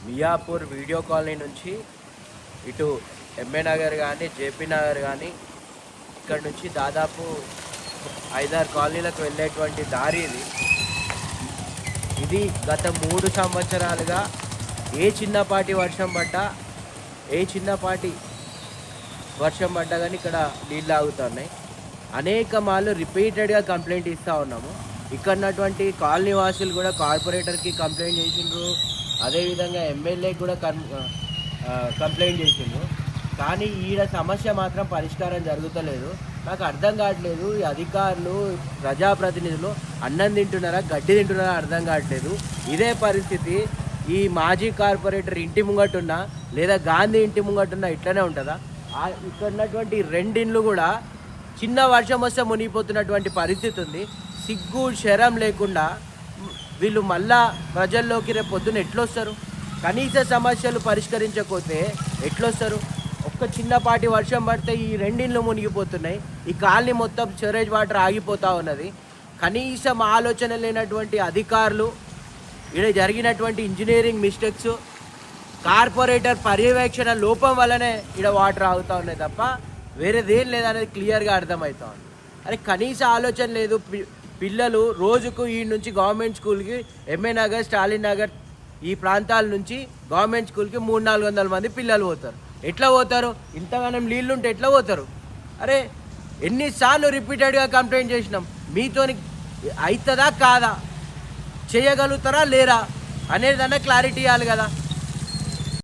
Miyapur video colony నుంచి ఇటు MA Nagar కానీ జేపీ నగర్ కానీ ఇక్కడ నుంచి దాదాపు 5-6 కాలనీలకు వెళ్ళేటువంటి దారి ఇది గత 3 సంవత్సరాలుగా ఏ చిన్నపాటి వర్షం పడ్డా కానీ ఇక్కడ నీళ్ళు ఆగుతున్నాయి. అనేక మార్లు రిపీటెడ్గా కంప్లైంట్ ఇస్తూ ఉన్నాము. ఇక్కడ ఉన్నటువంటి కాలనీ వాసులు కూడా కార్పొరేటర్కి కంప్లైంట్ చేసిండ్రు, అదేవిధంగా ఎమ్మెల్యేకి కూడా కంప్లైంట్ చేసిండ్రు. కానీ ఈడ సమస్య మాత్రం పరిష్కారం జరుగుతలేదు. నాకు అర్థం కావట్లేదు, ఈ అధికారులు ప్రజాప్రతినిధులు అన్నం తింటున్నారా గడ్డి తింటున్నారా అర్థం కావట్లేదు. ఇదే పరిస్థితి ఈ మాజీ కార్పొరేటర్ ఇంటి ముంగటున్నా లేదా గాంధీ ఇంటి ముంగటున్నా ఇట్లనే ఉంటుందా? ఇక్కడ ఉన్నటువంటి 2 ఇండ్లు కూడా చిన్న వర్షం వస్తే మునిగిపోతున్నటువంటి పరిస్థితి ఉంది. సిగ్గు శరం లేకుండా వీళ్ళు మళ్ళా ప్రజల్లోకి రేపు పొద్దున ఎట్లొస్తారు? కనీస సమస్యలు పరిష్కరించకపోతే ఎట్లొస్తారు? ఒక్క చిన్నపాటి వర్షం పడితే ఈ 2 ఇండ్లు మునిగిపోతున్నాయి. ఈ కాలనీ మొత్తం సివరేజ్ వాటర్ ఆగిపోతూ ఉన్నది. కనీసం ఆలోచన లేనటువంటి అధికారులు, ఇక్కడ జరిగినటువంటి ఇంజనీరింగ్ మిస్టేక్స్, కార్పొరేటర్ పర్యవేక్షణ లోపం వల్లనే ఇక్కడ వాటర్ ఆగుతూ ఉన్నాయి తప్ప వేరేదేం లేదనేది క్లియర్గా అర్థమవుతా ఉంది. అరే కనీస ఆలోచన లేదు. పిల్లలు రోజుకు ఈ నుంచి గవర్నమెంట్ స్కూల్కి ఎంఏ నగర్, స్టాలిన్ నగర్ ఈ ప్రాంతాల నుంచి గవర్నమెంట్ స్కూల్కి 300-400 మంది పిల్లలు పోతారు. ఎట్లా పోతారు? ఇంతగానం నీళ్ళుంటే ఎట్లా పోతారు? అరే ఎన్నిసార్లు రిపీటెడ్గా కంప్లైంట్ చేసినాం. మీతోని అవుతుందా కాదా, చేయగలుగుతారా లేరా అనేదన్నా క్లారిటీ ఇవ్వాలి కదా.